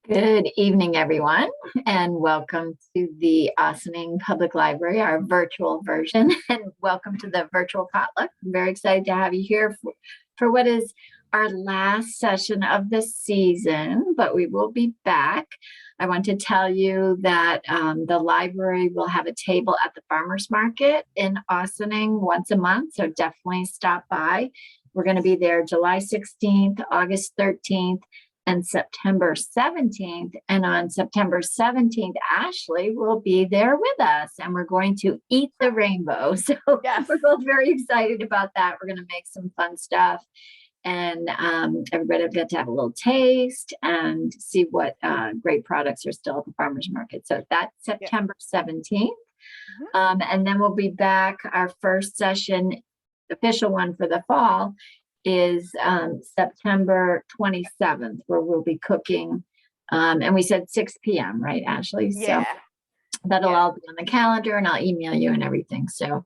Good evening, everyone, and welcome to the Ossining Public Library, our virtual version, and welcome to the virtual potluck. I'm very excited to have you here for what is our last session of the season, but we will be back. I want to tell you that the library will have a table at the farmers market in Ossining once a month, so definitely stop by. We're going to be there July 16th, August 13th, and September 17th. And on September 17th, Ashley will be there with us and we're going to eat the rainbow. So yes, we're both very excited about that. We're going to make some fun stuff. And everybody will get to have a little taste and see what great products are still at the farmers market. So that's September 17th. And then we'll be back. Our first session, official one for the fall, is September 27th, where we'll be cooking. And we said 6 p.m., right, Ashley? Yeah. So that'll all be on the calendar and I'll email you and everything. So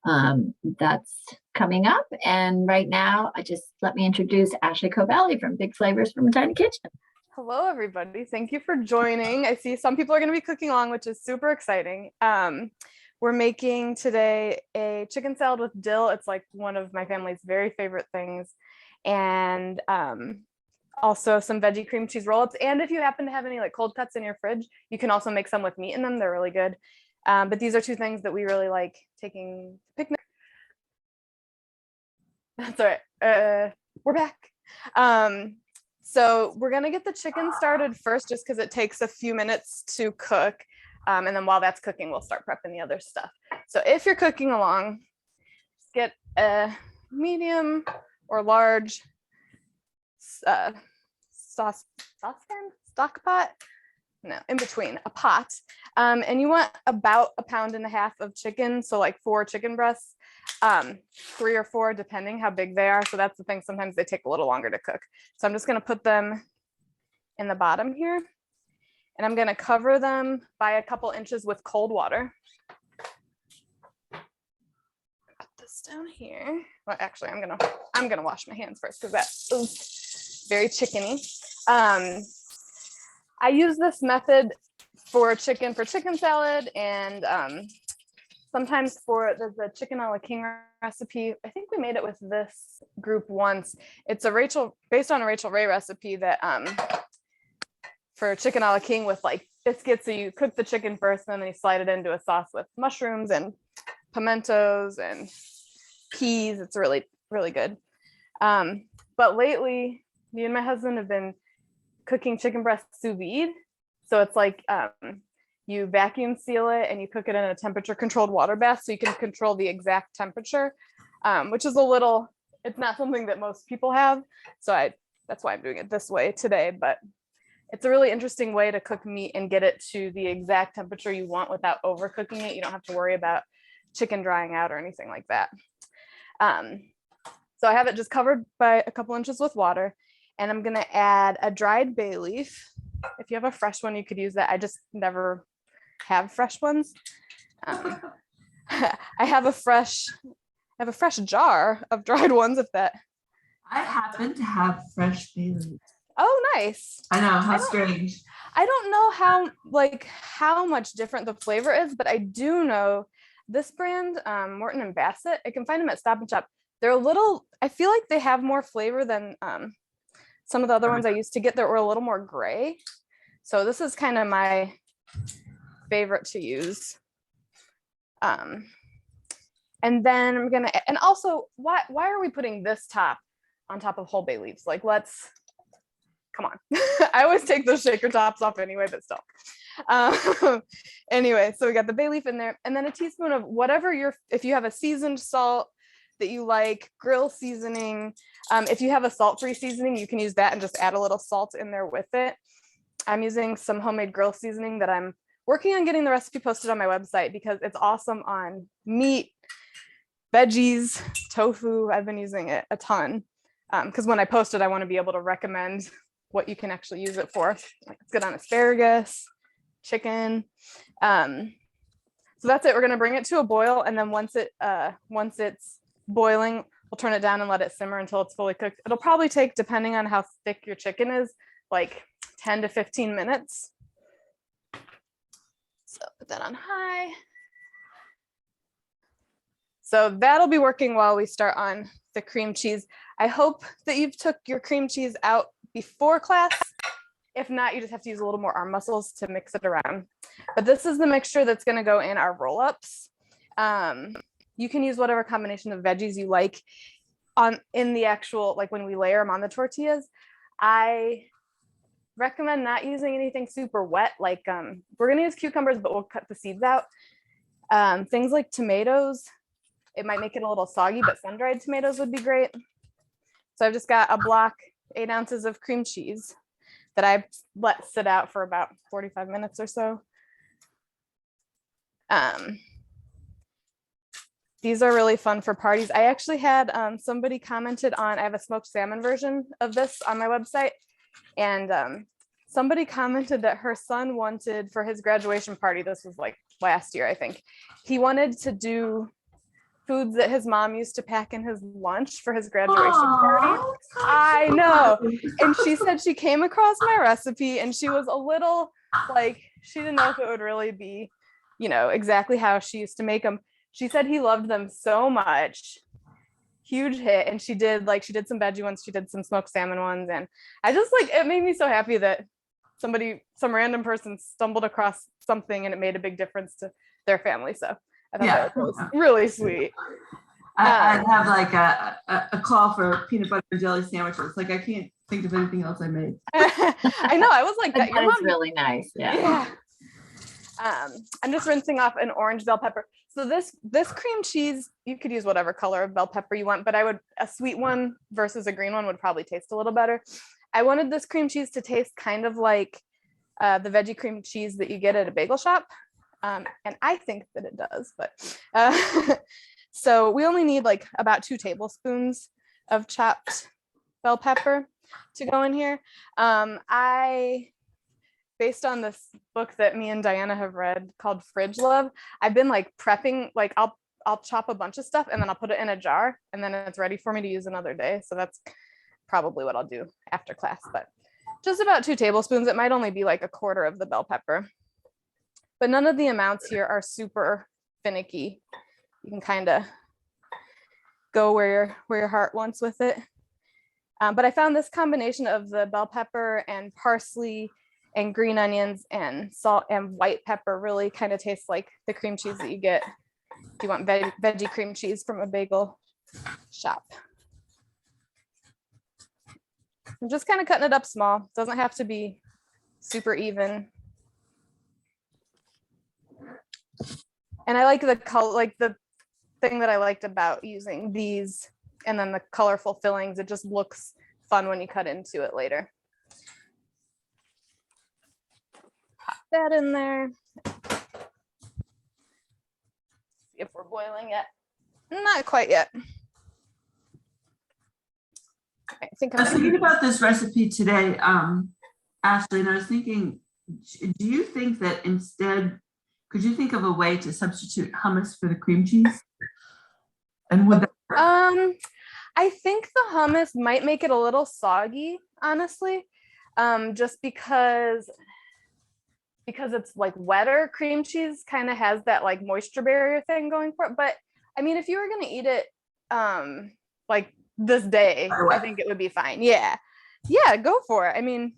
that's coming up. And right now, let me introduce Ashley Covelli from Big Flavors from a Tiny Kitchen. Hello, everybody. Thank you for joining. I see some people are going to be cooking along, which is super exciting. We're making today a chicken salad with dill. It's like one of my family's very favorite things. And also some veggie cream cheese roll-ups. And if you happen to have any like cold cuts in your fridge, you can also make some with meat in them. They're really good. But these are two things that we really like taking to picnic. That's all right. We're back. So we're going to get the chicken started first, just because it takes a few minutes to cook. And then while that's cooking, we'll start prepping the other stuff. So if you're cooking along, just get a medium or large stock pot, in between, a pot. And you want about 1.5 pounds of chicken. So like 4 chicken breasts, 3 or 4, depending how big they are. So that's the thing. Sometimes they take a little longer to cook. So I'm just going to put them in the bottom here. And I'm going to cover them by a couple inches with cold water. Put this down here. Well, actually, I'm gonna wash my hands first because that is very chickeny. I use this method for chicken chicken salad, and sometimes there's a chicken a la king recipe. I think we made it with this group once. It's based on a Rachel Ray recipe that for chicken a la king with like biscuits. So you cook the chicken first and then you slide it into a sauce with mushrooms and pimentos and peas. It's really, really good. But lately, me and my husband have been cooking chicken breast sous vide. So it's like you vacuum seal it and you cook it in a temperature controlled water bath so you can control the exact temperature, which is it's not something that most people have. So that's why I'm doing it this way today. But it's a really interesting way to cook meat and get it to the exact temperature you want without overcooking it. You don't have to worry about chicken drying out or anything like that. So I have it just covered by a couple inches with water, and I'm gonna add a dried bay leaf. If you have a fresh one, you could use that. I just never have fresh ones. I have a fresh jar of dried ones. I happen to have fresh bay leaves. Oh, nice. I know, how strange. I don't know how much different the flavor is, but I do know this brand, Morton and Bassett, I can find them at Stop and Shop. They're I feel like they have more flavor than some of the other ones I used to get that were a little more gray. So this is kind of my favorite to use. And then and also, why are we putting this on top of whole bay leaves? Like, come on. I always take those shaker tops off anyway, but still. Anyway, so we got the bay leaf in there, and then a teaspoon of whatever if you have a seasoned salt that you like, grill seasoning. If you have a salt-free seasoning, you can use that and just add a little salt in there with it. I'm using some homemade grill seasoning that I'm working on getting the recipe posted on my website because it's awesome on meat, veggies, tofu. I've been using it a ton because when I post it, I want to be able to recommend what you can actually use it for. It's good on asparagus, chicken. So that's it. We're going to bring it to a boil, and then once it's boiling, we'll turn it down and let it simmer until it's fully cooked. It'll probably take, depending on how thick your chicken is, like 10 to 15 minutes. So put that on high. So that'll be working while we start on the cream cheese. I hope that you've took your cream cheese out before class. If not, you just have to use a little more arm muscles to mix it around. But this is the mixture that's going to go in our roll-ups. You can use whatever combination of veggies you like in the actual, like when we layer them on the tortillas. I recommend not using anything super wet. Like we're going to use cucumbers, but we'll cut the seeds out. Things like tomatoes, it might make it a little soggy, but sun-dried tomatoes would be great. So I've just got a block, 8 ounces of cream cheese that I let sit out for about 45 minutes or so. These are really fun for parties. I actually had somebody commented on, I have a smoked salmon version of this on my website. And somebody commented that her son wanted for his graduation party, this was like last year, I think, he wanted to do foods that his mom used to pack in his lunch for his graduation party. I know. And she said she came across my recipe and she was a little like, she didn't know if it would really be, you know, exactly how she used to make them. She said he loved them so much. Huge hit. And she did some veggie ones, she did some smoked salmon ones. And I just like, it made me so happy that some random person stumbled across something and it made a big difference to their family. So I thought that was really sweet. I have like a call for peanut butter and jelly sandwiches. Like I can't think of anything else I made. I know. I was like, that is really nice. Yeah. I'm just rinsing off an orange bell pepper. So this cream cheese, you could use whatever color of bell pepper you want, but a sweet one versus a green one would probably taste a little better. I wanted this cream cheese to taste kind of like the veggie cream cheese that you get at a bagel shop. And I think that it does, but so we only need like about 2 tablespoons of chopped bell pepper to go in here. Based on this book that me and Diana have read called Fridge Love, I've been like prepping, like I'll chop a bunch of stuff and then I'll put it in a jar and then it's ready for me to use another day. So that's probably what I'll do after class, but just about 2 tablespoons. It might only be like a quarter of the bell pepper. But none of the amounts here are super finicky. You can kind of go where your heart wants with it. But I found this combination of the bell pepper and parsley and green onions and salt and white pepper really kind of tastes like the cream cheese that you get if you want veggie cream cheese from a bagel shop. I'm just kind of cutting it up small. Doesn't have to be super even. And I like the color, like the thing that I liked about using these and then the colorful fillings, it just looks fun when you cut into it later. Pop that in there. See if we're boiling yet. Not quite yet. I think I was thinking about this recipe today, Ashley, and I was thinking, do you think that instead, could you think of a way to substitute hummus for the cream cheese? And would that I think the hummus might make it a little soggy, honestly, just because it's like wetter. Cream cheese kind of has that like moisture barrier thing going for it. But I mean, if you were gonna eat it like this day, I think it would be fine. Yeah, go for it. I mean,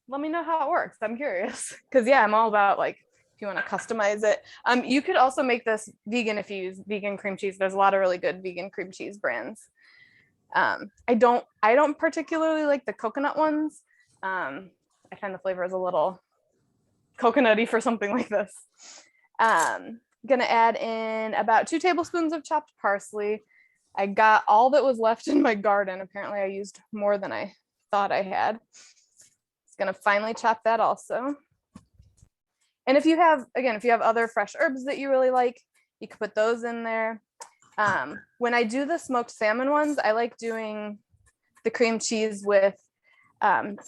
let me know how it works. I'm curious because I'm all about like if you want to customize it. You could also make this vegan if you use vegan cream cheese. There's a lot of really good vegan cream cheese brands. I don't particularly like the coconut ones. I find the flavor is a little coconutty for something like this. Gonna add in about 2 tablespoons of chopped parsley. I got all that was left in my garden. Apparently I used more than I thought I had. Gonna finely chop that also. And if you have other fresh herbs that you really like, you could put those in there. When I do the smoked salmon ones, I like doing the cream cheese with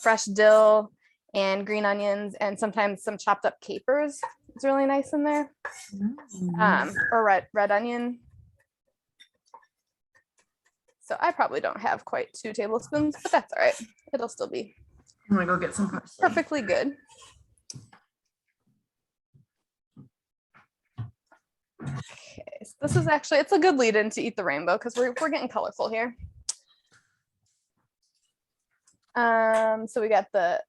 fresh dill and green onions and sometimes some chopped up capers. It's really nice in there. Or red onion. So I probably don't have quite 2 tablespoons, but that's all right. It'll still be I'm gonna go get some parsley. perfectly good. Okay, so this is actually, it's a good lead in to eat the rainbow because we're getting colorful here. So we got the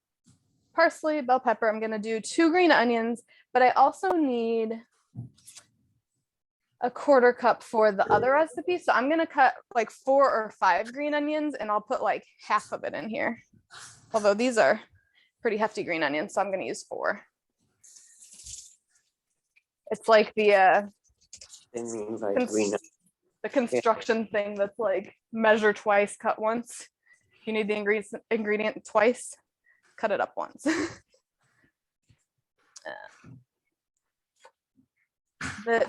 parsley, bell pepper. I'm gonna do 2 green onions, but I also need a 1/4 cup for the other recipe. So I'm gonna cut like 4 or 5 green onions and I'll put like half of it in here. Although these are pretty hefty green onions, so I'm gonna use 4. It's like the construction thing that's like measure twice, cut once. You need the ingredient twice, cut it up once.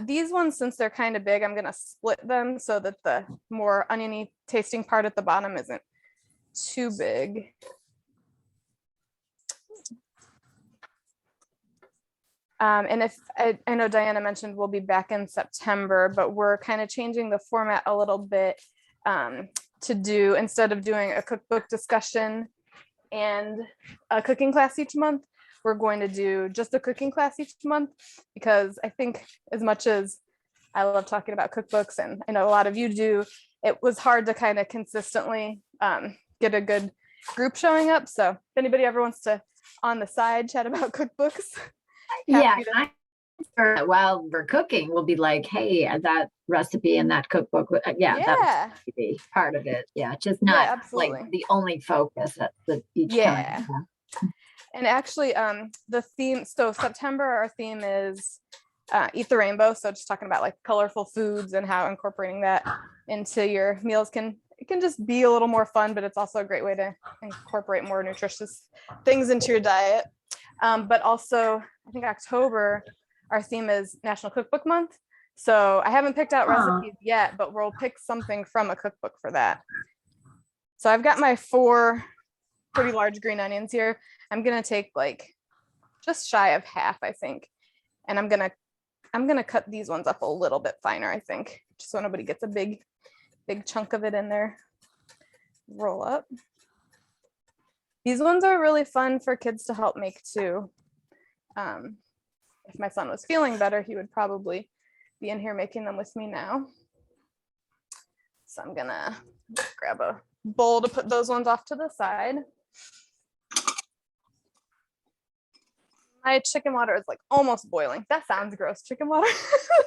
These ones, since they're kind of big, I'm gonna split them so that the more oniony tasting part at the bottom isn't too big. And if I know Diana mentioned we'll be back in September, but we're kind of changing the format a little bit to do, instead of doing a cookbook discussion and a cooking class each month, we're going to do just a cooking class each month, because I think as much as I love talking about cookbooks, and I know a lot of you do, it was hard to kind of consistently get a good group showing up. So if anybody ever wants to on the side chat about cookbooks, Yeah, I'm sure that while we're cooking, we'll be like, hey, that recipe in that cookbook, that would be part of it. Yeah, just not like the only focus at each time. And actually, the theme, so September, our theme is Eat the Rainbow. So just talking about like colorful foods and how incorporating that into your meals can just be a little more fun, but it's also a great way to incorporate more nutritious things into your diet. But also, I think October, our theme is National Cookbook Month. So I haven't picked out recipes yet, but we'll pick something from a cookbook for that. So I've got my 4 pretty large green onions here. I'm gonna take like just shy of half, I think, and I'm gonna cut these ones up a little bit finer, I think, just so nobody gets a big chunk of it in there. Roll up. These ones are really fun for kids to help make too. If my son was feeling better, he would probably be in here making them with me now. So I'm gonna grab a bowl to put those ones off to the side. My chicken water is like almost boiling. That sounds gross. Chicken water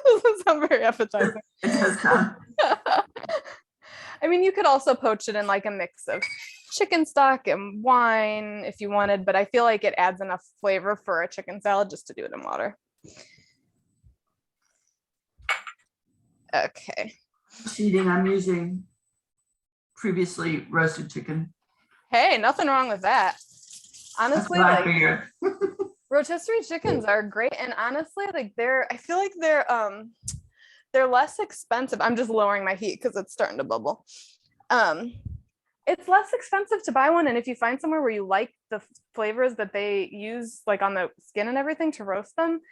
doesn't sound very appetizing. It does not. I mean, you could also poach it in like a mix of chicken stock and wine if you wanted, but I feel like it adds enough flavor for a chicken salad just to do it in water. Okay. I'm using previously roasted chicken. Hey, nothing wrong with that. Honestly, like rotisserie chickens are great, and honestly, like I feel like they're less expensive. I'm just lowering my heat because it's starting to bubble. It's less expensive to buy one, and if you find somewhere where you like the flavors that they use, like on the skin and everything, to roast them,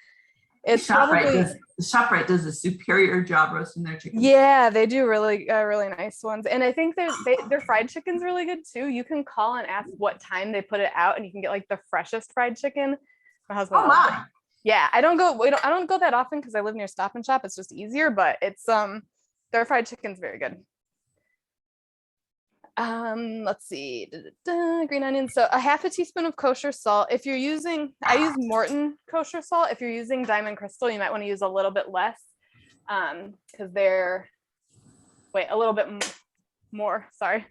it's ShopRite does a superior job roasting their chicken. Yeah, they do really nice ones, and I think their fried chicken's really good too. You can call and ask what time they put it out, and you can get like the freshest fried chicken. My husband. Oh my. Yeah, I don't go that often because I live near Stop and Shop. It's just easier, but it's their fried chicken's very good. Let's see, green onions. So a half a teaspoon of kosher salt. If you're using, I use Morton kosher salt. If you're using Diamond Crystal, you might want to use a little bit less, because they're, a little bit more. Sorry,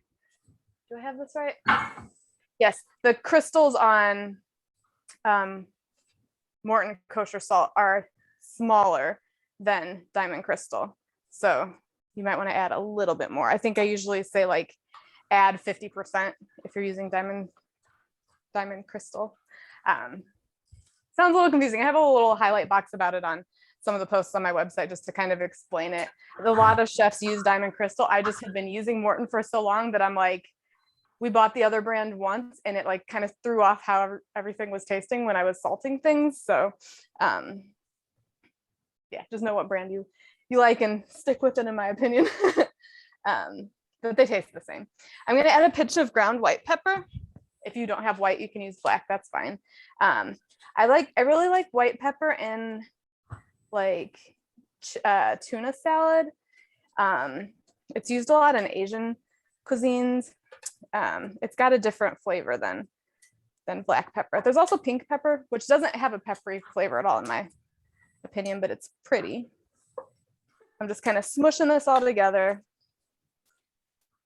do I have this right? Yes, the crystals on Morton kosher salt are smaller than Diamond Crystal, so you might want to add a little bit more. I think I usually say like add 50% if you're using Diamond Crystal. Sounds a little confusing. I have a little highlight box about it on some of the posts on my website just to kind of explain it. A lot of chefs use Diamond Crystal. I just had been using Morton for so long that I'm like, we bought the other brand once and it like kind of threw off how everything was tasting when I was salting things. So yeah, just know what brand you like and stick with it, in my opinion. but they taste the same. I'm gonna add a pinch of ground white pepper. If you don't have white, you can use black, that's fine. I really like white pepper in like tuna salad. It's used a lot in Asian cuisines. It's got a different flavor than black pepper. There's also pink pepper, which doesn't have a peppery flavor at all in my opinion, but it's pretty. I'm just kind of smushing this all together.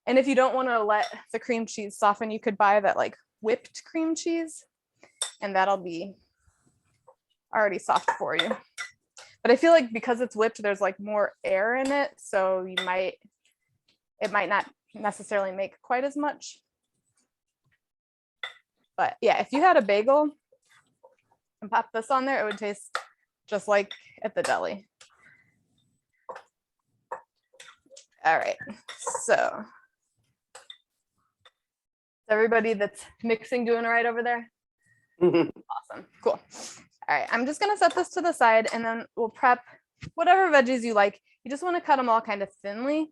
And if you don't want to let the cream cheese soften, you could buy that like whipped cream cheese, and that'll be already soft for you. But I feel like because it's whipped, there's like more air in it, so it might not necessarily make quite as much. But yeah, if you had a bagel and pop this on there, it would taste just like at the deli. All right, so everybody that's mixing doing all right over there? Awesome, cool. All right, I'm just gonna set this to the side and then we'll prep whatever veggies you like. You just wanna cut them all kind of thinly.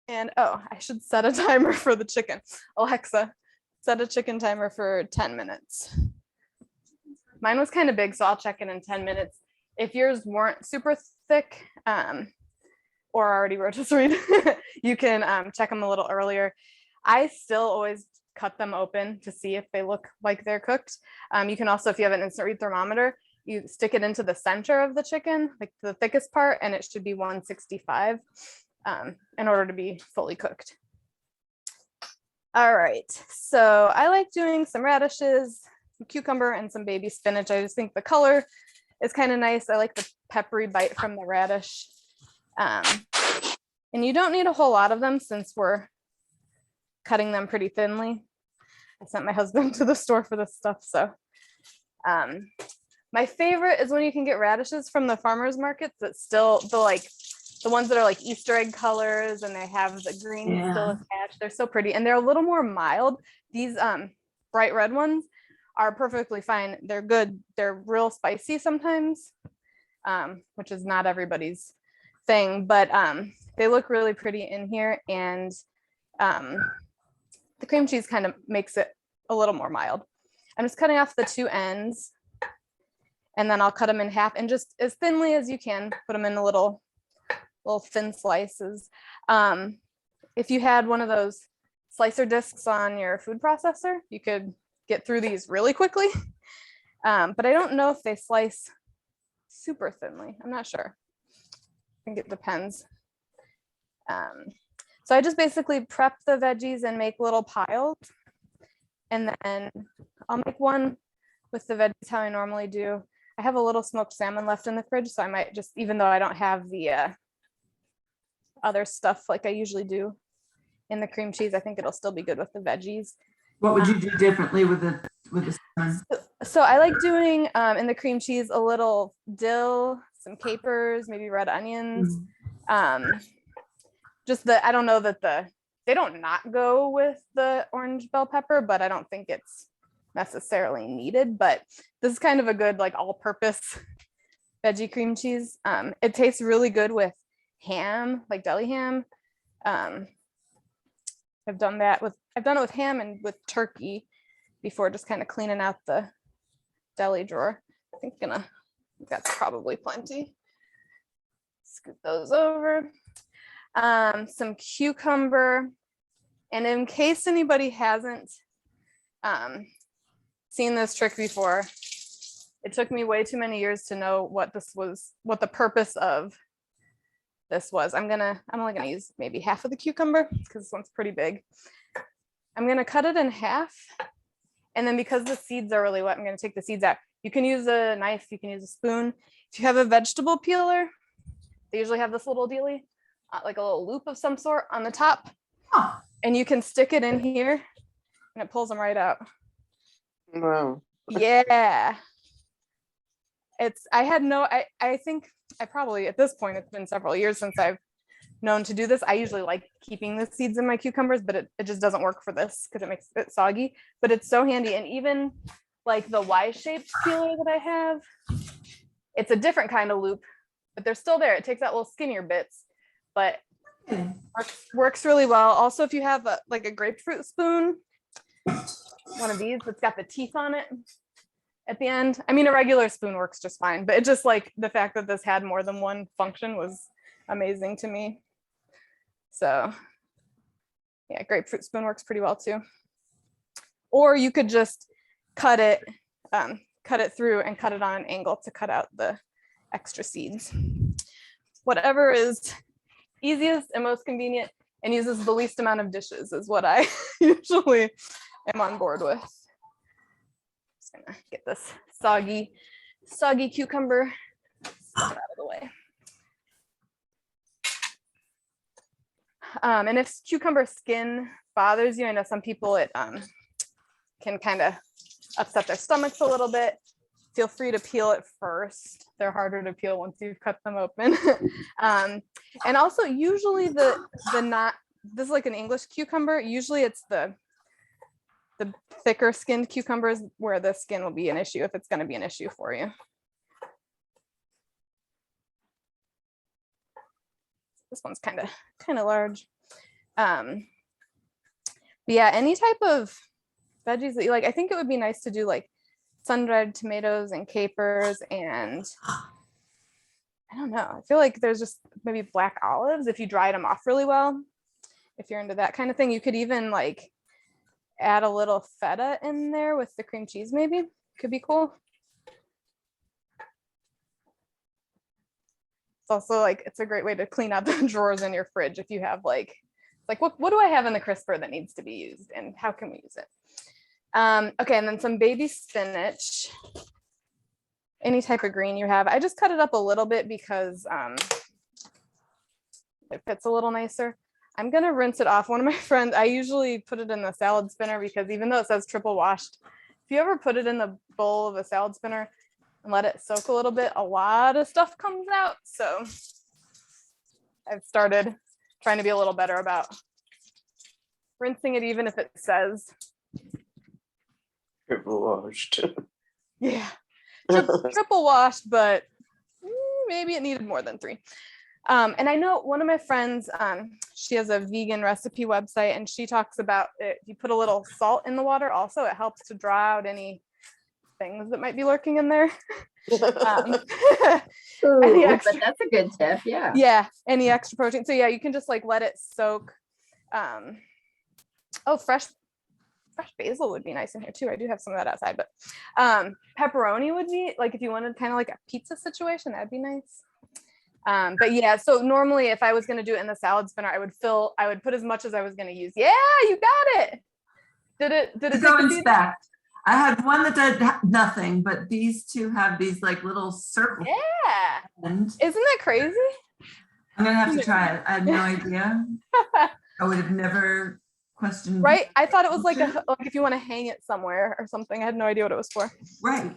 And oh, I should set a timer for the chicken. Alexa, set a chicken timer for 10 minutes. Mine was kind of big, so I'll check it in 10 minutes. If yours weren't super thick or already rotisserie, you can check them a little earlier. I still always cut them open to see if they look like they're cooked. You can also, if you have an instant read thermometer, you stick it into the center of the chicken, like the thickest part, and it should be 165 in order to be fully cooked. All right, so I like doing some radishes, some cucumber, and some baby spinach. I just think the color is kind of nice. I like the peppery bite from the radish. And you don't need a whole lot of them since we're cutting them pretty thinly. I sent my husband to the store for this stuff, so. My favorite is when you can get radishes from the farmers markets that's still the ones that are like Easter egg colors and they have the green still attached. They're so pretty and they're a little more mild. These bright red ones are perfectly fine. They're good. They're real spicy sometimes, which is not everybody's thing, but they look really pretty in here, and the cream cheese kind of makes it a little more mild. I'm just cutting off the two ends, and then I'll cut them in half and just as thinly as you can, put them in a little thin slices. If you had one of those slicer discs on your food processor, you could get through these really quickly. But I don't know if they slice super thinly. I'm not sure. I think it depends. So I just basically prep the veggies and make little piles. And then I'll make one with the veggies how I normally do. I have a little smoked salmon left in the fridge, so I might just, even though I don't have the other stuff like I usually do in the cream cheese, I think it'll still be good with the veggies. What would you do differently with the salmon? So I like doing in the cream cheese a little dill, some capers, maybe red onions. I don't know that they don't not go with the orange bell pepper, but I don't think it's necessarily needed. But this is kind of a good like all-purpose veggie cream cheese. It tastes really good with ham, like deli ham. I've done it with ham and with turkey before, just kind of cleaning out the deli drawer. I think that's probably plenty. Scoop those over. Some cucumber, and in case anybody hasn't seen this trick before, it took me way too many years to know what the purpose of this was. I'm only gonna use maybe half of the cucumber because this one's pretty big. I'm gonna cut it in half, and then because the seeds are really wet, I'm gonna take the seeds out. You can use a knife, you can use a spoon. If you have a vegetable peeler, they usually have this little dealie, like a little loop of some sort on the top, and you can stick it in here and it pulls them right out. Wow. Yeah. I think I probably, at this point, it's been several years since I've known to do this. I usually like keeping the seeds in my cucumbers, but it just doesn't work for this because it makes it soggy, but it's so handy. And even like the Y-shaped peeler that I have, it's a different kind of loop, but they're still there. It takes out little skinnier bits, but Okay. Works really well. Also, if you have like a grapefruit spoon, one of these that's got the teeth on it at the end. I mean, a regular spoon works just fine, but it just like the fact that this had more than one function was amazing to me. So yeah, grapefruit spoon works pretty well too. Or you could just cut it through and cut it on an angle to cut out the extra seeds. Whatever is easiest and most convenient and uses the least amount of dishes is what I usually am on board with. Just gonna get this soggy cucumber out of the way. And if cucumber skin bothers you, I know some people it can kind of upset their stomachs a little bit. Feel free to peel it first. They're harder to peel once you've cut them open. And also usually the not, this is like an English cucumber. Usually it's the thicker skinned cucumbers where the skin will be an issue if it's going to be an issue for you. This one's kind of large. But yeah, any type of veggies that you like. I think it would be nice to do like sun-dried tomatoes and capers, and I don't know. I feel like there's just maybe black olives if you dried them off really well. If you're into that kind of thing, you could even like add a little feta in there with the cream cheese, maybe. Could be cool. It's also like, it's a great way to clean out the drawers in your fridge if you have like what do I have in the crisper that needs to be used and how can we use it? Okay, and then some baby spinach. Any type of green you have. I just cut it up a little bit because it fits a little nicer. I'm gonna rinse it off. One of my friends, I usually put it in the salad spinner because even though it says triple washed, if you ever put it in the bowl of a salad spinner and let it soak a little bit, a lot of stuff comes out. So I've started trying to be a little better about rinsing it, even if it says Triple washed. yeah, triple washed, but maybe it needed more than 3. And I know one of my friends, she has a vegan recipe website and she talks about it. You put a little salt in the water. Also, it helps to draw out any things that might be lurking in there. Ooh, but that's a good tip. Yeah. Yeah. Any extra protein. So yeah, you can just like let it soak. Oh, fresh basil would be nice in here too. I do have some of that outside, but pepperoni would be like, if you wanted kind of like a pizza situation, that'd be nice. But yeah, so normally if I was going to do it in the salad spinner, I would put as much as I was going to use. Yeah, you got it. Did it Go inspect. I had one that did nothing, but these two have these like little circles. Yeah. And isn't that crazy? I'm gonna have to try it. I had no idea. I would have never questioned. Right? I thought it was like if you want to hang it somewhere or something. I had no idea what it was for. Right.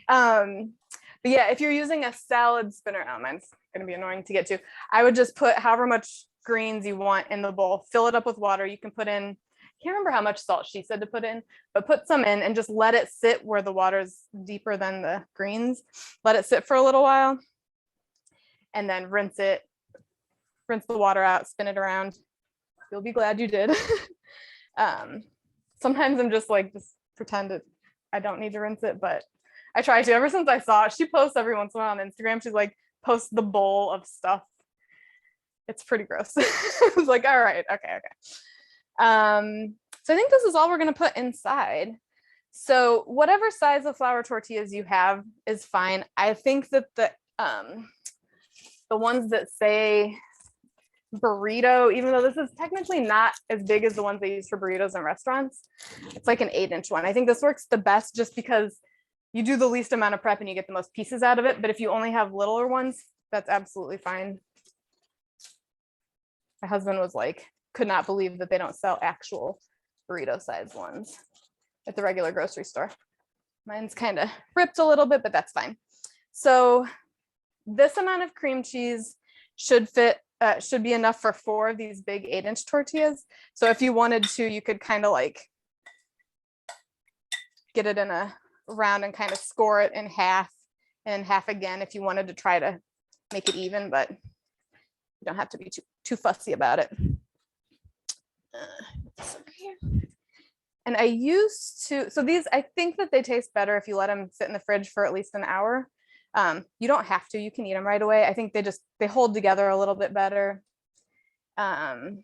But yeah, if you're using a salad spinner, oh, mine's gonna be annoying to get to. I would just put however much greens you want in the bowl, fill it up with water. You can put in, I can't remember how much salt she said to put in, but put some in and just let it sit where the water's deeper than the greens. Let it sit for a little while and then rinse the water out, spin it around. You'll be glad you did. Sometimes I'm just pretend I don't need to rinse it, but I try to. Ever since I saw it, she posts every once in a while on Instagram. She's like, posts the bowl of stuff. It's pretty gross. I was like, all right, okay. So I think this is all we're gonna put inside. So whatever size of flour tortillas you have is fine. I think that the ones that say burrito, even though this is technically not as big as the ones they use for burritos in restaurants, it's like an 8-inch one. I think this works the best just because you do the least amount of prep and you get the most pieces out of it. But if you only have littler ones, that's absolutely fine. My husband was like, could not believe that they don't sell actual burrito sized ones at the regular grocery store. Mine's kind of ripped a little bit, but that's fine. So this amount of cream cheese should be enough for 4 of these big 8-inch tortillas. So if you wanted to, you could kind of like get it in a round and kind of score it in half and half again if you wanted to try to make it even, but You don't have to be too fussy about it. This over here. And I used to, so these, I think that they taste better if you let them sit in the fridge for at least an hour. You don't have to, you can eat them right away. I think they hold together a little bit better. But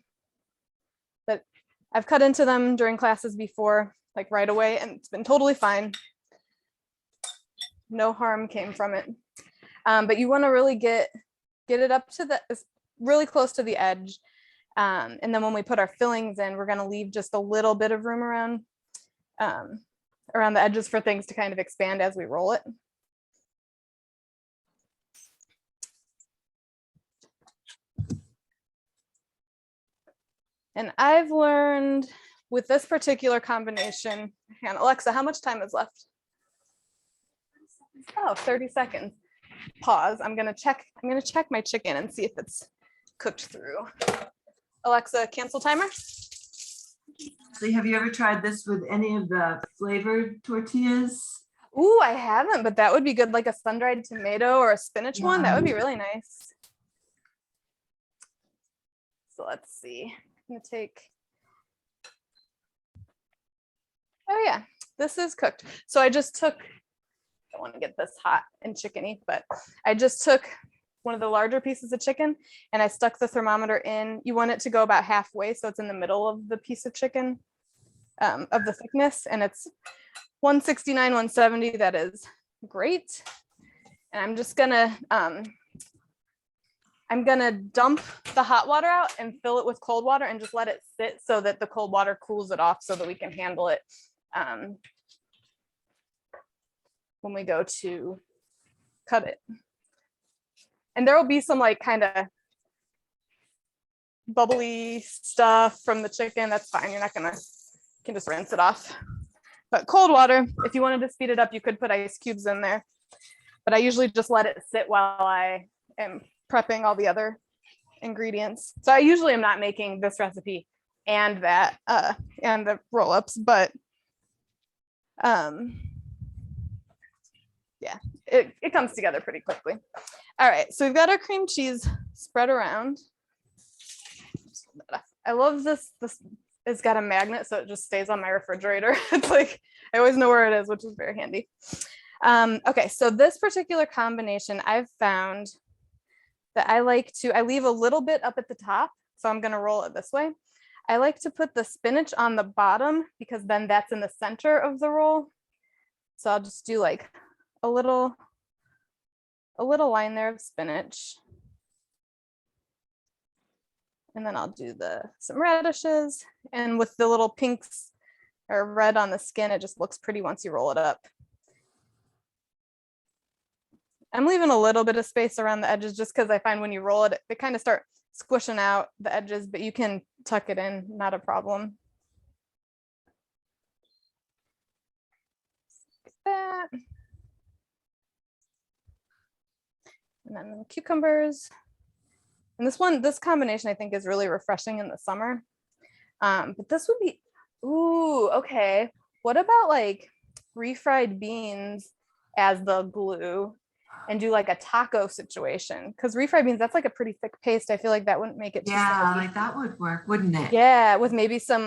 I've cut into them during classes before, like right away, and it's been totally fine. No harm came from it. But you want to really get it up to really close to the edge. And then when we put our fillings in, we're going to leave just a little bit of room around the edges for things to kind of expand as we roll it. And I've learned with this particular combination, and Alexa, how much time is left? Oh, 30 seconds. Pause. I'm gonna check my chicken and see if it's cooked through. Alexa, cancel timer. So have you ever tried this with any of the flavored tortillas? Ooh, I haven't, but that would be good, like a sun-dried tomato or a spinach one. That would be really nice. So let's see. I'm gonna take. Oh yeah, this is cooked. So I just took, I don't want to get this hot and chickeny, but I just took one of the larger pieces of chicken and I stuck the thermometer in. You want it to go about halfway, so it's in the middle of the piece of chicken, of the thickness, and it's 169, 170. That is great. And I'm just gonna dump the hot water out and fill it with cold water and just let it sit so that the cold water cools it off so that we can handle it when we go to cut it. And there will be some like kind of bubbly stuff from the chicken. That's fine. You can just rinse it off. But cold water, if you wanted to speed it up, you could put ice cubes in there. But I usually just let it sit while I am prepping all the other ingredients. So I usually am not making this recipe and that and the roll-ups, but yeah, it comes together pretty quickly. All right, so we've got our cream cheese spread around. I love this. This has got a magnet, so it just stays on my refrigerator. It's like I always know where it is, which is very handy. Okay, so this particular combination I've found that I leave a little bit up at the top. So I'm gonna roll it this way. I like to put the spinach on the bottom because then that's in the center of the roll. So I'll just do like a little line there of spinach. And then I'll do some radishes, and with the little pinks or red on the skin, it just looks pretty once you roll it up. I'm leaving a little bit of space around the edges just because I find when you roll it, they kind of start squishing out the edges, but you can tuck it in, not a problem. Like that. And then the cucumbers. And this combination I think is really refreshing in the summer. But this would be, ooh, okay. What about like refried beans as the glue and do like a taco situation? Because refried beans, that's like a pretty thick paste. I feel like that wouldn't make it too Yeah, soggy. like that would work, wouldn't it? Yeah, with maybe some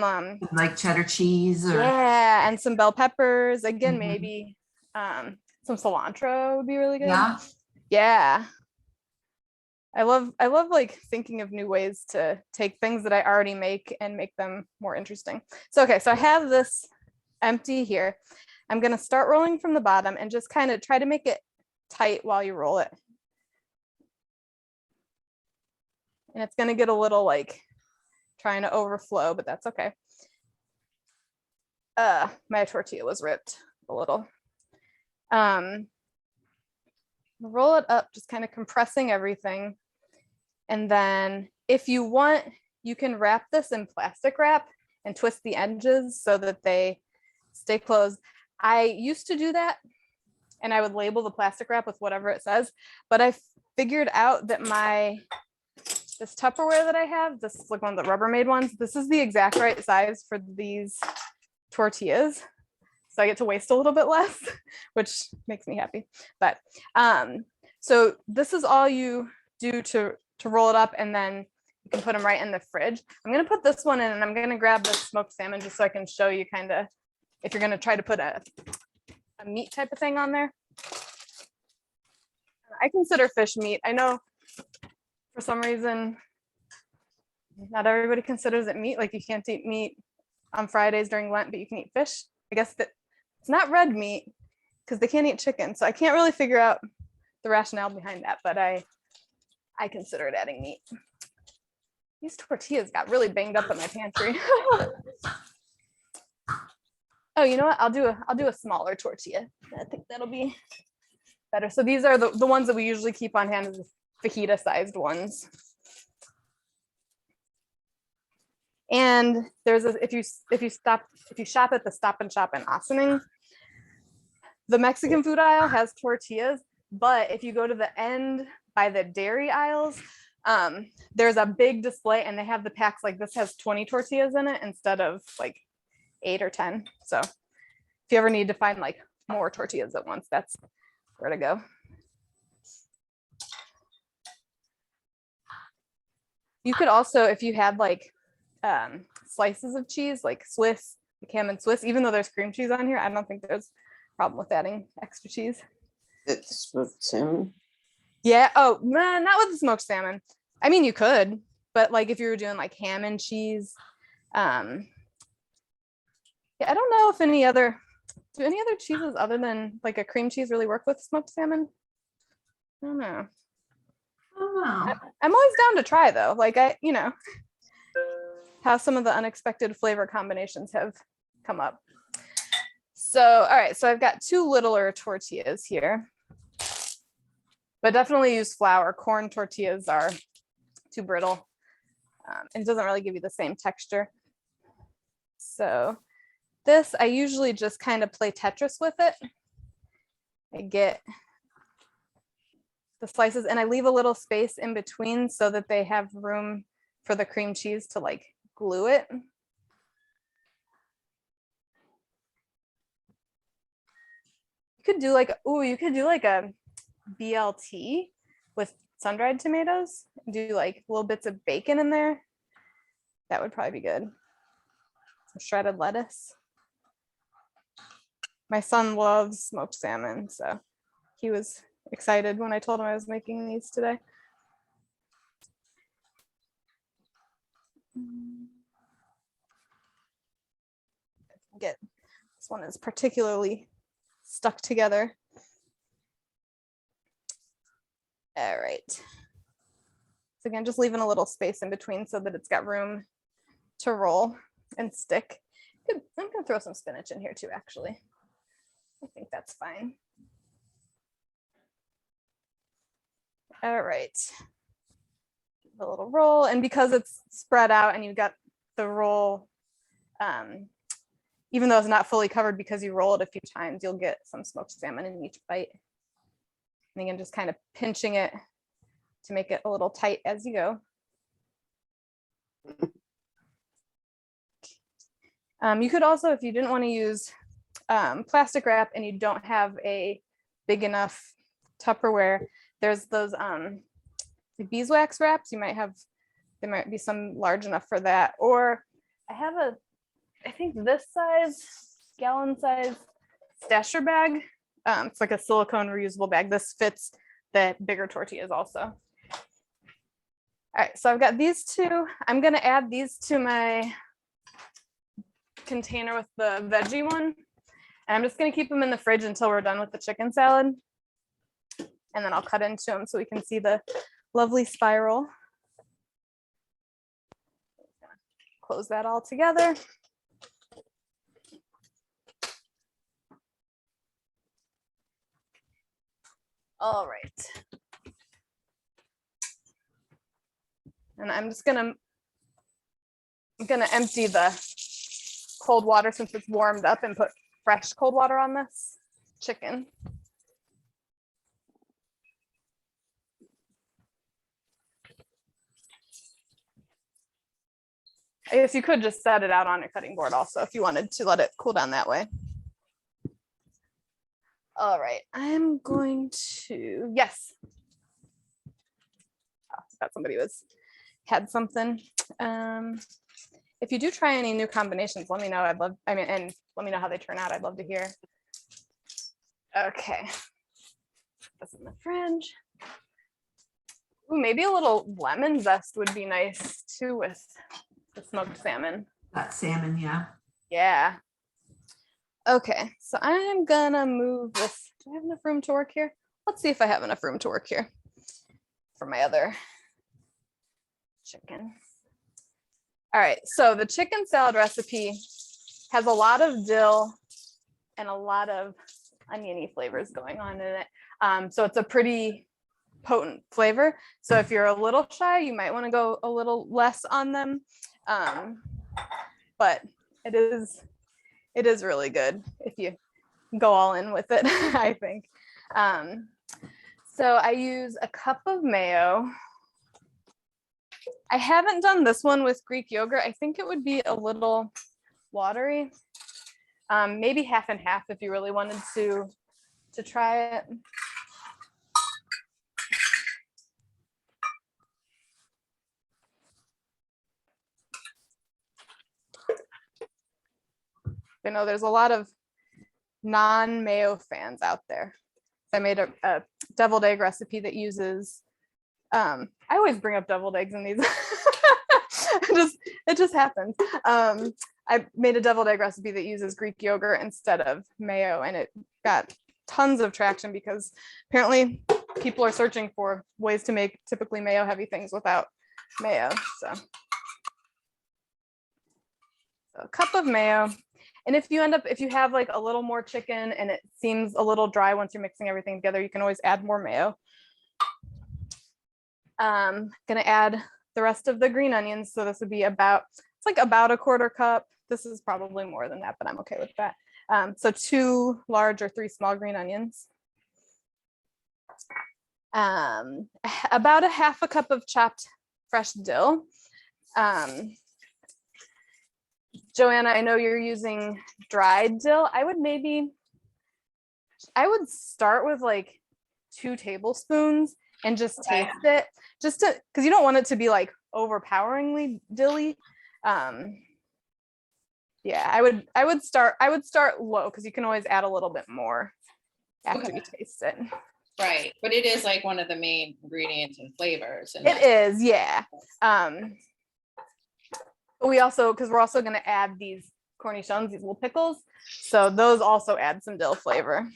like cheddar cheese or yeah, and some bell peppers. Again, maybe some cilantro would be really good. yeah. Yeah. I love like thinking of new ways to take things that I already make and make them more interesting. So, okay, so I have this empty here. I'm gonna start rolling from the bottom and just kind of try to make it tight while you roll it. And it's gonna get a little like trying to overflow, but that's okay. My tortilla was ripped a little. Roll it up, just kind of compressing everything. And then if you want, you can wrap this in plastic wrap and twist the edges so that they stay closed. I used to do that and I would label the plastic wrap with whatever it says, but I figured out that this Tupperware that I have, this is like one of the Rubbermaid ones, this is the exact right size for these tortillas. So I get to waste a little bit less, which makes me happy. But so this is all you do to to roll it up, and then you can put them right in the fridge. I'm gonna put this one in, and I'm gonna grab the smoked salmon just so I can show you kind of if you're gonna try to put a meat type of thing on there. I consider fish meat. I know for some reason not everybody considers it meat. Like you can't eat meat on Fridays during Lent, but you can eat fish. I guess that it's not red meat because they can't eat chicken. So I can't really figure out the rationale behind that, but I consider it adding meat. These tortillas got really banged up in my pantry. Oh, you know what? I'll do a smaller tortilla. I think that'll be better. So these are the ones that we usually keep on hand, is the fajita sized ones. And there's a, if you shop at the Stop and Shop in Ossining, the Mexican food aisle has tortillas, but if you go to the end by the dairy aisles, there's a big display and they have the packs like this has 20 tortillas in it instead of like 8 or 10. So if you ever need to find like more tortillas at once, that's where to go. You could also, if you had like slices of cheese, like Swiss, like ham and Swiss, even though there's cream cheese on here, I don't think there's a problem with adding extra cheese. It's smoked salmon. Yeah. Oh, nah, not with the smoked salmon. I mean, you could, but like if you were doing like ham and cheese, yeah, I don't know if any other cheeses other than like a cream cheese really work with smoked salmon. I don't know. I'm always down to try though. Like how some of the unexpected flavor combinations have come up. So, all right, so I've got 2 littler tortillas here, but definitely use flour. Corn tortillas are too brittle and it doesn't really give you the same texture. So this, I usually just kind of play Tetris with it. I get the slices and I leave a little space in between so that they have room for the cream cheese to like glue it. You could do like a BLT with sun-dried tomatoes. Do like little bits of bacon in there. That would probably be good. Some shredded lettuce. My son loves smoked salmon, so he was excited when I told him I was making these today. Get this one is particularly stuck together. All right. So again, just leaving a little space in between so that it's got room to roll and stick. Good. I'm gonna throw some spinach in here too, actually. I think that's fine. All right. A little roll, and because it's spread out and you've got the roll, even though it's not fully covered because you roll it a few times, you'll get some smoked salmon in each bite. And again, just kind of pinching it to make it a little tight as you go. You could also, if you didn't want to use plastic wrap and you don't have a big enough Tupperware, there's those the beeswax wraps. There might be some large enough for that. Or I think this size, gallon size stasher bag. It's like a silicone reusable bag. This fits the bigger tortillas also. All right, so I've got these 2. I'm gonna add these to my container with the veggie one. And I'm just gonna keep them in the fridge until we're done with the chicken salad. And then I'll cut into them so we can see the lovely spiral. Close that all together. All right. And I'm gonna empty the cold water since it's warmed up and put fresh cold water on this chicken. I guess you could just set it out on your cutting board also if you wanted to let it cool down that way. All right, I'm going to, yes. Oh, thought somebody had something. If you do try any new combinations, let me know. And let me know how they turn out. I'd love to hear. Okay. This in the fridge. Ooh, maybe a little lemon zest would be nice too with the smoked salmon. That salmon, yeah. Yeah. Okay, so I'm gonna move this. Do I have enough room to work here? Let's see if I have enough room to work here for my other chicken. All right, so the chicken salad recipe has a lot of dill and a lot of oniony flavors going on in it. So it's a pretty potent flavor. So if you're a little shy, you might want to go a little less on them. But it is really good if you go all in with it, I think. So I use a cup of mayo. I haven't done this one with Greek yogurt. I think it would be a little watery. Maybe half and half if you really wanted to try it. I know there's a lot of non-mayo fans out there. I made a deviled egg recipe that uses, I always bring up deviled eggs in these. it just happens. I made a deviled egg recipe that uses Greek yogurt instead of mayo, and it got tons of traction because apparently people are searching for ways to make typically mayo heavy things without mayo. So a cup of mayo. And if you have like a little more chicken and it seems a little dry once you're mixing everything together, you can always add more mayo. Gonna add the rest of the green onions. So this would be about a quarter cup. This is probably more than that, but I'm okay with that. So 2 large or 3 small green onions. About a half a cup of chopped fresh dill. Joanna, I know you're using dried dill. I would start with like 2 tablespoons and just taste it, just to, because you don't want it to be like overpoweringly dilly. Yeah, I would start low because you can always add a little bit more after you taste it. Right, but it is like one of the main ingredients and flavors. It is, yeah. But we're also going to add these cornichons, these little pickles. So those also add some dill flavor.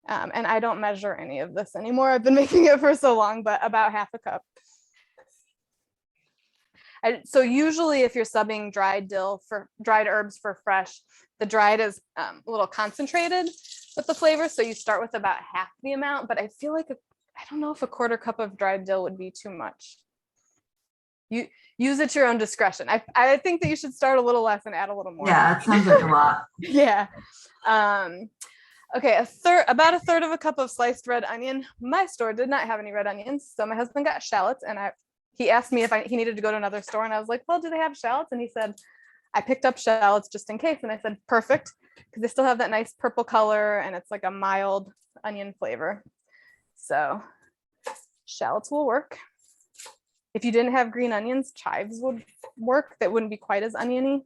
And I don't measure any of this anymore. I've been making it for so long, but about half a cup. So usually if you're subbing dried dill for dried herbs for fresh, the dried is a little concentrated with the flavor. So you start with about half the amount, but I feel like, I don't know if a quarter cup of dried dill would be too much. You use it to your own discretion. I think that you should start a little less and add a little more. Yeah, it sounds like a lot. Yeah. Okay, about a third of a cup of sliced red onion. My store did not have any red onions, so my husband got shallots, and he asked me if he needed to go to another store, and I was like, well, do they have shallots? And he said, I picked up shallots just in case, and I said, perfect, because they still have that nice purple color, and it's like a mild onion flavor. So shallots will work. If you didn't have green onions, chives would work. That wouldn't be quite as oniony.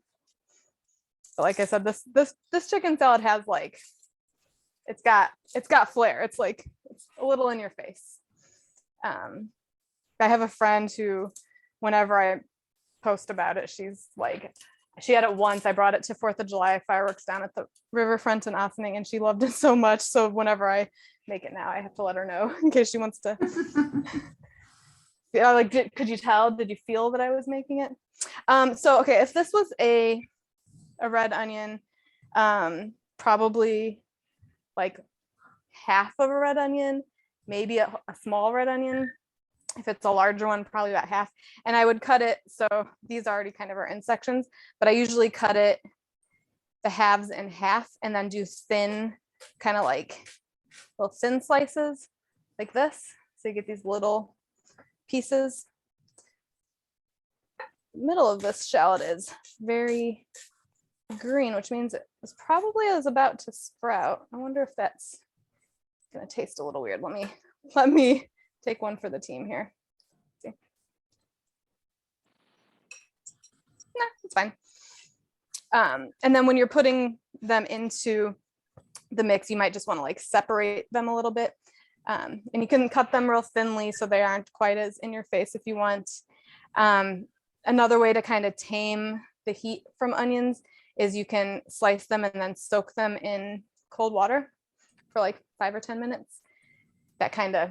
But like I said, this chicken salad has like, it's got flair. It's like, it's a little in your face. I have a friend who, whenever I post about it, she's like, she had it once. I brought it to 4th of July fireworks down at the riverfront in Ossining, and she loved it so much. So whenever I make it now, I have to let her know in case she wants to. Yeah, like, could you tell? Did you feel that I was making it? So okay, if this was a red onion, probably like half of a red onion, maybe a small red onion. If it's a larger one, probably about half. And I would cut it, so these already kind of are in sections, but I usually cut it the halves in half and then do thin, kind of like little thin slices like this. So you get these little pieces. The middle of this shallot is very green, which means it was probably about to sprout. I wonder if that's gonna taste a little weird. Let me take one for the team here. nah, it's fine. And then when you're putting them into the mix, you might just want to like separate them a little bit. And you can cut them real thinly so they aren't quite as in your face if you want. Another way to kind of tame the heat from onions is you can slice them and then soak them in cold water for like 5 or 10 minutes. That kind of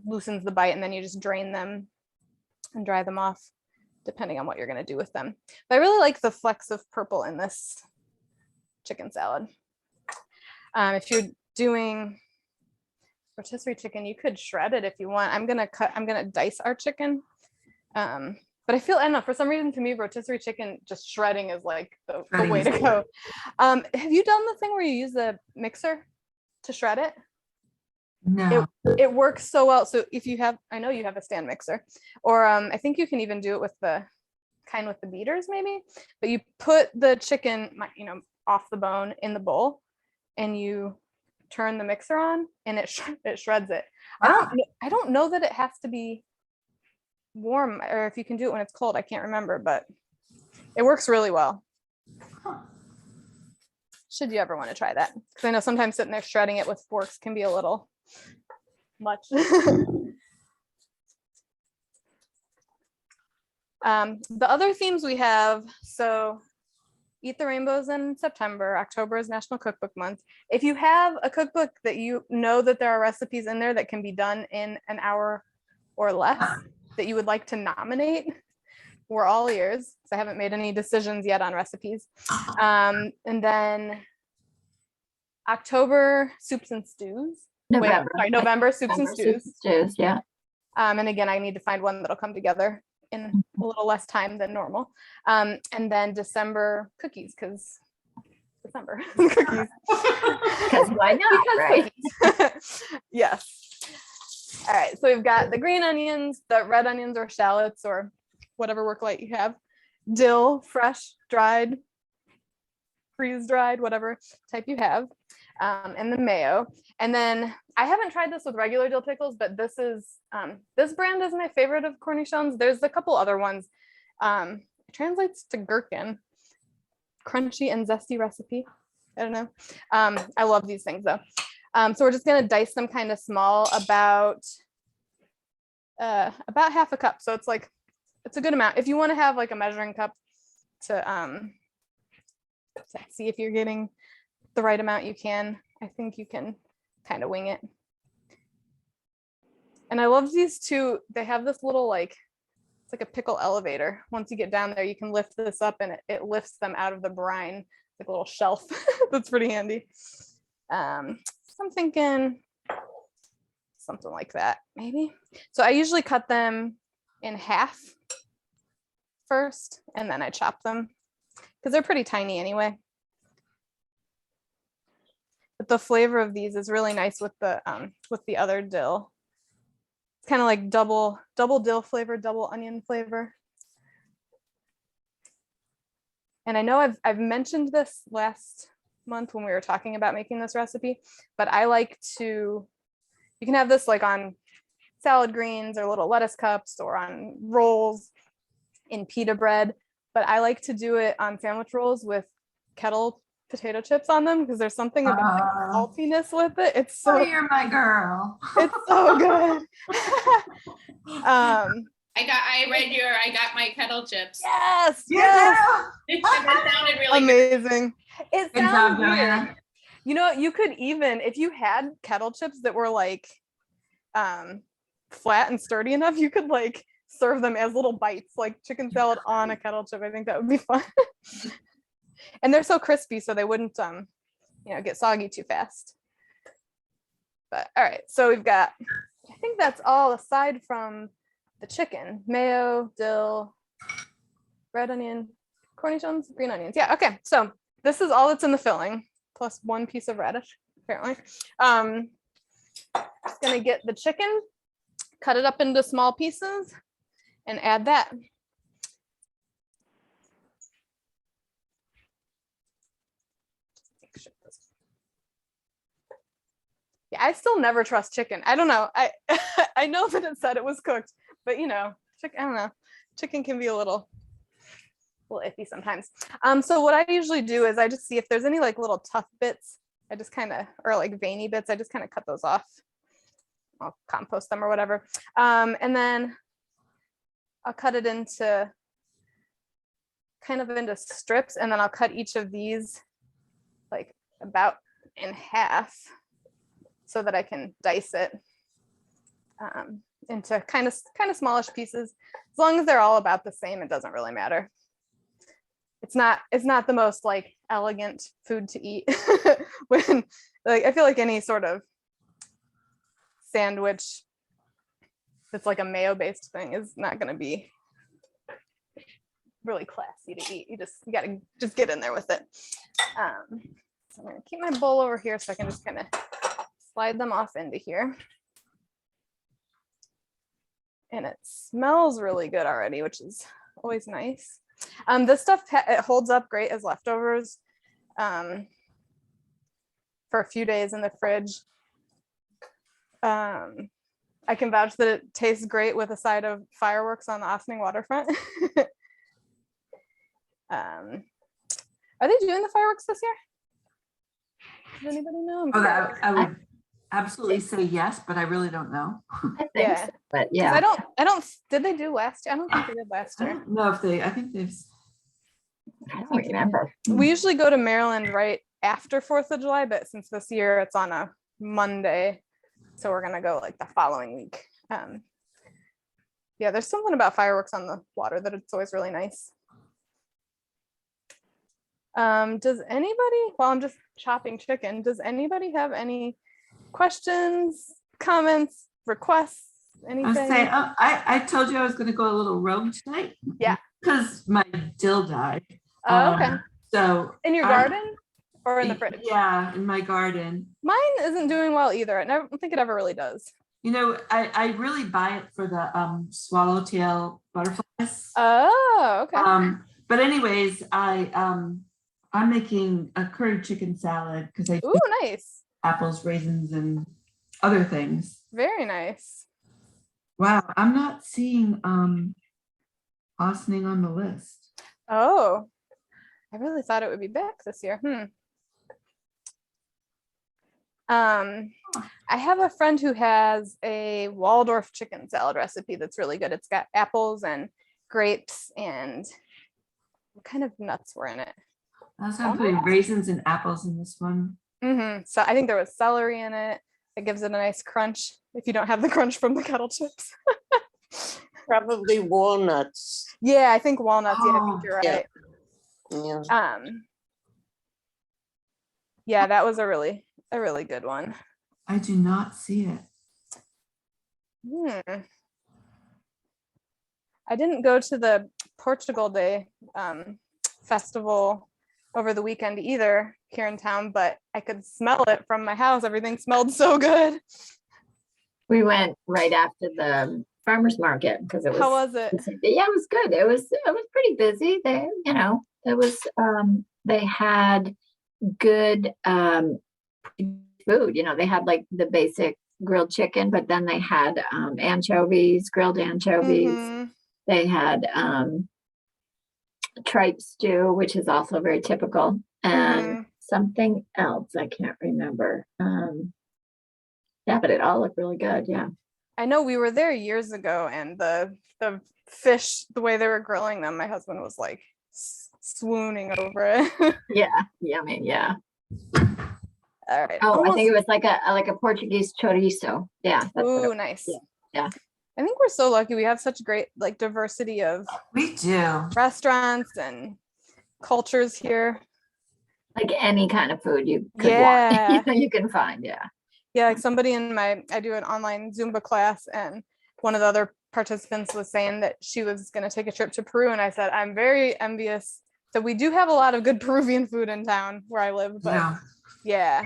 loosens the bite, and then you just drain them and dry them off depending on what you're going to do with them. But I really like the flecks of purple in this chicken salad. If you're doing rotisserie chicken, you could shred it if you want. I'm gonna dice our chicken. But I don't know, for some reason to me, rotisserie chicken, just shredding is like the way to go. Have you done the thing where you use the mixer to shred it? No. It works so well. So if you have, I know you have a stand mixer, or I think you can even do it with the kind with the beaters maybe, but you put the chicken, off the bone in the bowl and you turn the mixer on and it shreds it. I don't know that it has to be warm, or if you can do it when it's cold, I can't remember, but it works really well. Should you ever want to try that? Because I know sometimes sitting there shredding it with forks can be a little much. The other themes we have, so Eat the Rainbows in September. October is National Cookbook Month. If you have a cookbook that you know that there are recipes in there that can be done in an hour or less that you would like to nominate, we're all ears. So I haven't made any decisions yet on recipes. And then October, soups and stews. November soups and stews. Yeah. And again, I need to find one that'll come together in a little less time than normal. And then December, cookies, because December cookies. Because why not, right? Yes. All right, so we've got the green onions, the red onions or shallots or whatever work light you have, dill, fresh, dried, freeze-dried, whatever type you have, and the mayo. And then I haven't tried this with regular dill pickles, but this brand is my favorite of cornichons. There's a couple other ones. It translates to gherkin, crunchy and zesty recipe. I don't know. I love these things though. So we're just gonna dice them kind of small, about half a cup. So it's a good amount. If you want to have like a measuring cup to see if you're getting the right amount, you can. I think you can kind of wing it. And I love these two. They have this little it's like a pickle elevator. Once you get down there, you can lift this up and it lifts them out of the brine, like a little shelf. That's pretty handy. So I'm thinking something like that, maybe. So I usually cut them in half first, and then I chop them because they're pretty tiny anyway. But the flavor of these is really nice with the other dill. It's kind of like double dill flavor, double onion flavor. And I know I've mentioned this last month when we were talking about making this recipe, but I like to, you can have this like on salad greens or little lettuce cups or on rolls in pita bread, but I like to do it on sandwich rolls with kettle potato chips on them because there's something about the saltiness with it. It's so, you're my girl. It's so good. I got my kettle chips. Yes. That sounded really amazing. It Good sounds job, Joanna. weird. You could even, if you had kettle chips that were like flat and sturdy enough, you could like serve them as little bites, like chicken salad on a kettle chip. I think that would be fun. And they're so crispy, so they wouldn't get soggy too fast. But all right, so we've got, I think that's all aside from the chicken: mayo, dill, red onion, cornichons, green onions. Yeah, okay, so this is all that's in the filling, plus one piece of radish, apparently. Just gonna get the chicken, cut it up into small pieces, and add that. Yeah, I still never trust chicken. I don't know. I know that it said it was cooked, but chicken, I don't know. Chicken can be a little little iffy sometimes. So what I usually do is I just see if there's any like little tough bits, I just kind of, or like veiny bits, I just kind of cut those off. I'll compost them or whatever. And then I'll cut it into strips, and then I'll cut each of these like about in half so that I can dice it into kind of smallish pieces. As long as they're all about the same, it doesn't really matter. It's not the most like elegant food to eat when like I feel like any sort of sandwich that's like a mayo based thing is not going to be really classy to eat. You gotta just get in there with it. So I'm gonna keep my bowl over here so I can just kind of slide them off into here. And it smells really good already, which is always nice. This stuff, it holds up great as leftovers for a few days in the fridge. I can vouch that it tastes great with a side of fireworks on the Ossining waterfront. Are they doing the fireworks this year? Does anybody know? I would absolutely say yes, but I really don't know. I think so, but yeah. I don't, did they do last year? I don't think they did last I year. don't know if I think they've. I don't remember. We usually go to Maryland right after 4th of July, but since this year it's on a Monday, so we're gonna go like the following week. Yeah, there's something about fireworks on the water that it's always really nice. Does anybody, while I'm just chopping chicken, does anybody have any questions, comments, requests, anything? I told you I was going to go a little rogue tonight. Yeah. Because my dill died. Oh, okay. So in your garden or in the fridge? Yeah, in my garden. Mine isn't doing well either. I don't think it ever really does. You know, I really buy it for the swallowtail butterflies. Oh, okay. But anyways, I'm making a curry chicken salad because I Ooh, nice. apples, raisins, and other things. Very nice. Wow, I'm not seeing Ossining on the list. Oh, I really thought it would be back this year. I have a friend who has a Waldorf chicken salad recipe that's really good. It's got apples and grapes and what kind of nuts were in it? I was going to put raisins and apples in this one. So I think there was celery in it. It gives it a nice crunch if you don't have the crunch from the kettle chips. Probably walnuts. Yeah, I think walnuts. Yeah, I think you're right. Yeah. Yeah, that was a really good one. I do not see it. I didn't go to the Portugal Day festival over the weekend either here in town, but I could smell it from my house. Everything smelled so good. We went right after the farmer's market because it was. How was it? Yeah, it was good. It was pretty busy. They, it was. They had good food. They had like the basic grilled chicken, but then they had anchovies, grilled anchovies. They had tripe stew, which is also very typical, and something else I can't remember. Yeah, but it all looked really good. Yeah, I know we were there years ago, and the fish, the way they were grilling them, my husband was like swooning over it. yeah, I mean, yeah. All right. Oh, I think it was like a Portuguese chorizo. Yeah. Ooh, nice. Yeah. I think we're so lucky. We have such great like diversity of We do. restaurants and cultures here. Like any kind of food you could want, you can find. Yeah. Yeah, like somebody I do an online Zumba class, and one of the other participants was saying that she was going to take a trip to Peru, and I said I'm very envious that we do have a lot of good Peruvian food in town where I live, but yeah.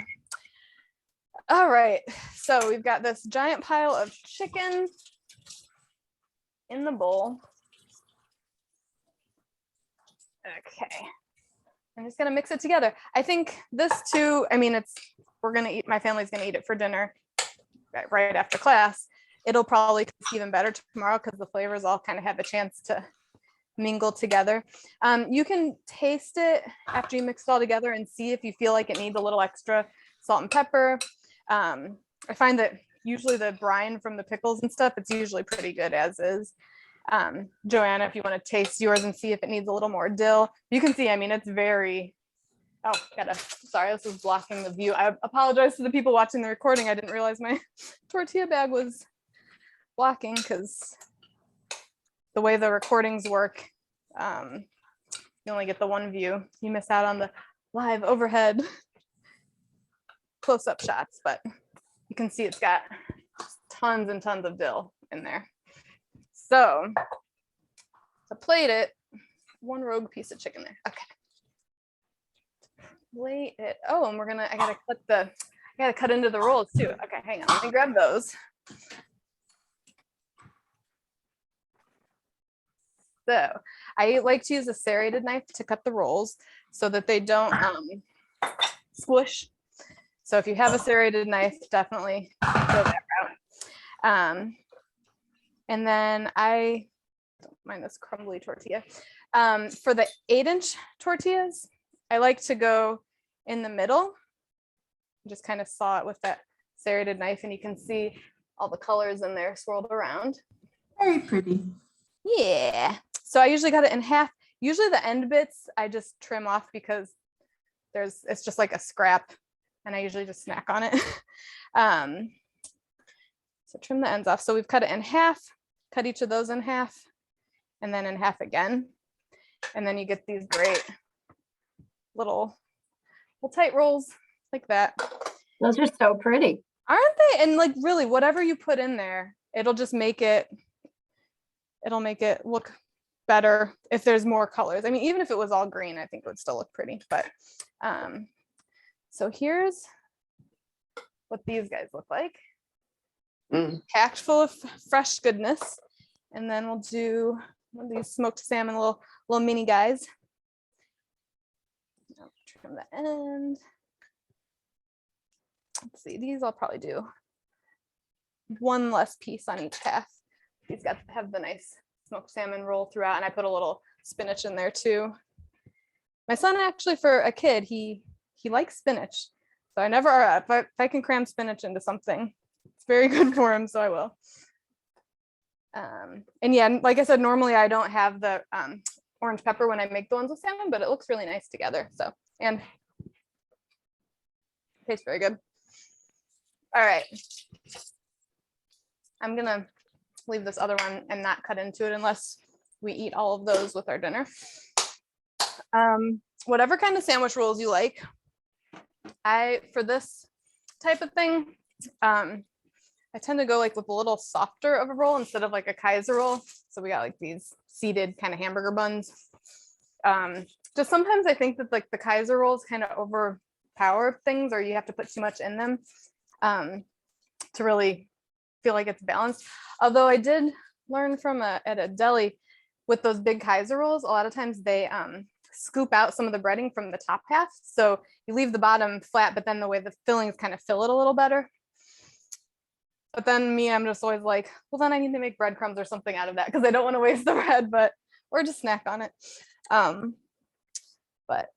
All right, so we've got this giant pile of chicken in the bowl. Okay, I'm just gonna mix it together. I think this too, I mean, my family's gonna eat it for dinner right after class. It'll probably taste even better tomorrow because the flavors all kind of have a chance to mingle together. You can taste it after you mix it all together and see if you feel like it needs a little extra salt and pepper. I find that usually the brine from the pickles and stuff, it's usually pretty good as is. Joanna, if you want to taste yours and see if it needs a little more dill, you can see, I mean, it's very, sorry, this is blocking the view. I apologize to the people watching the recording. I didn't realize my tortilla bag was blocking because the way the recordings work, you only get the one view. You miss out on the live overhead close-up shots, but you can see it's got tons and tons of dill in there. So to plate it, one rogue piece of chicken there. Okay. Plate it. Oh, and I gotta cut into the rolls too. Okay, hang on, let me grab those. So I like to use a serrated knife to cut the rolls so that they don't squish. So if you have a serrated knife, definitely go that route. And then I don't mind this crumbly tortilla. For the 8-inch tortillas, I like to go in the middle, just kind of saw it with that serrated knife, and you can see all the colors in there swirled around. Very pretty. Yeah. So I usually cut it in half. Usually the end bits I just trim off because it's just like a scrap, and I usually just snack on it. So trim the ends off. So we've cut it in half, cut each of those in half, and then in half again. And then you get these great little tight rolls like that. Those are so pretty. Aren't they? And like really, whatever you put in there, it'll make it look better if there's more colors. I mean, even if it was all green, I think it would still look pretty. But so here's what these guys look like. Packed full of fresh goodness. And then we'll do one of these smoked salmon little mini guys. I'll trim the end. Let's see, these I'll probably do one less piece on each half. These got to have the nice smoked salmon roll throughout, and I put a little spinach in there too. My son actually, for a kid, he likes spinach. So I never, if I can cram spinach into something, it's very good for him, so I will. And yeah, like I said, normally I don't have the orange pepper when I make the ones with salmon, but it looks really nice together. So, and tastes very good. All right. I'm gonna leave this other one and not cut into it unless we eat all of those with our dinner. Whatever kind of sandwich rolls you like. For this type of thing, I tend to go like with a little softer of a roll instead of like a Kaiser roll. So we got like these seeded kind of hamburger buns. Just sometimes I think that like the Kaiser rolls kind of overpower things, or you have to put too much in them to really feel like it's balanced. Although I did learn from at a deli with those big Kaiser rolls, a lot of times they scoop out some of the breading from the top half. So you leave the bottom flat, but then the way the fillings kind of fill it a little better. But then I'm just always like, well, then I need to make breadcrumbs or something out of that because I don't want to waste the bread, or just snack on it. But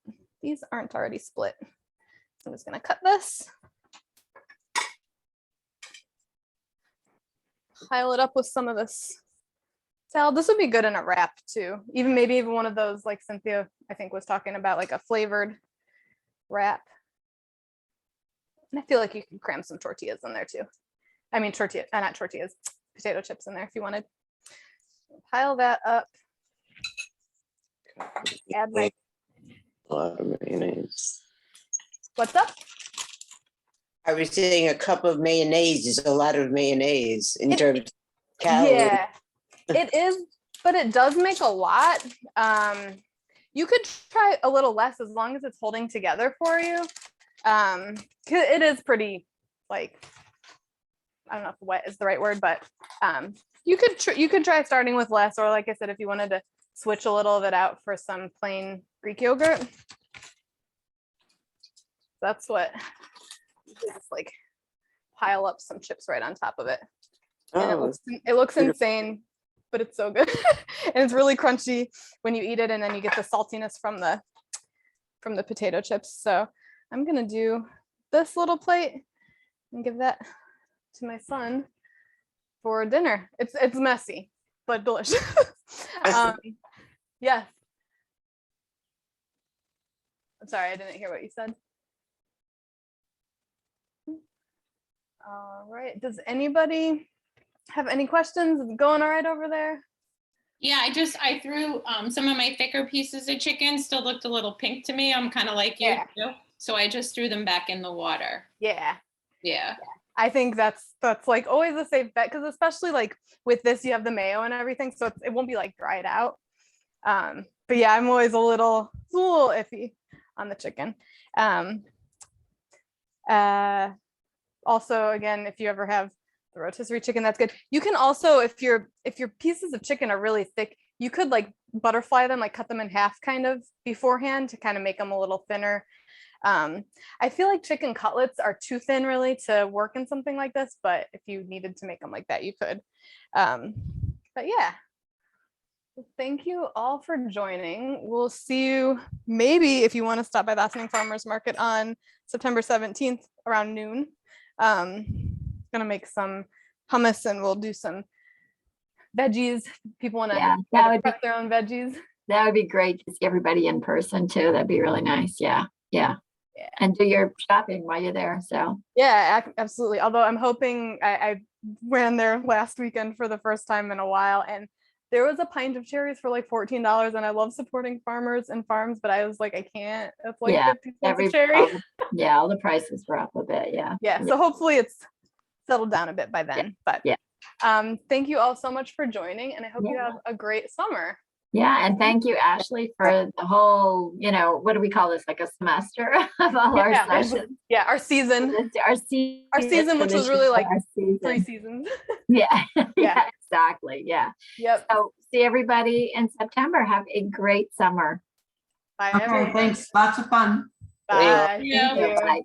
these aren't already split. So I'm just gonna cut this. Pile it up with some of this salad. This would be good in a wrap too. Maybe even one of those like Cynthia, I think, was talking about, like a flavored wrap. And I feel like you can cram some tortillas in there too. I mean, not tortillas, potato chips in there if you wanted. Pile that up. Add A lot of mayonnaise. What's up? I was saying a cup of mayonnaise is a lot of mayonnaise in terms of calories. Yeah, it is, but it does make a lot. You could try a little less as long as it's holding together for you. It is pretty, like, I don't know if wet is the right word, but you could try starting with less, or like I said, if you wanted to switch a little of it out for some plain Greek yogurt. That's what, just like pile up some chips right on top of it. And it looks insane but it's so good. And it's really crunchy when you eat it, and then you get the saltiness from the potato chips. So I'm gonna do this little plate and give that to my son for dinner. It's messy, but delicious. Yes. I'm sorry, I didn't hear what you said. All right. Does anybody have any questions? Is it going all right over there? Yeah, I threw some of my thicker pieces of chicken still looked a little pink to me. I'm kind of like you Yeah. too. So I just threw them back in the water. Yeah. Yeah. I think that's like always a safe bet, because especially like with this, you have the mayo and everything, so it won't be like dried out. But yeah, I'm always a little iffy on the chicken. Also, again, if you ever have the rotisserie chicken, that's good. You can also, if your pieces of chicken are really thick, you could like butterfly them, like cut them in half kind of beforehand to kind of make them a little thinner. I feel like chicken cutlets are too thin really to work in something like this, but if you needed to make them like that, you could. But yeah, thank you all for joining. We'll see you maybe if you want to stop by the Ossining Farmers Market on September 17th around noon. Gonna make some hummus and we'll do some veggies. People want to prep their own veggies. That would be great to see everybody in person too. That'd be really nice. Yeah. And do your shopping while you're there. So yeah, absolutely. Although I'm hoping, I ran there last weekend for the first time in a while, and there was a pint of cherries for like $14, and I love supporting farmers and farms, but I was like, I can't. It's like 50 cents a cherry. All the prices were up a bit. Yeah. So hopefully it's settled down a bit by then. But thank you all so much for joining, and I hope you have a great summer. Yeah, and thank you, Ashley, for the whole, what do we call this? Like a semester of all our sessions. Yeah, our season. Our season, which was really like 3 seasons. Yeah, exactly. Yeah. Yep. So see everybody in September. Have a great summer. Bye. Okay, thanks. Lots of fun. Bye. Yeah. Bye.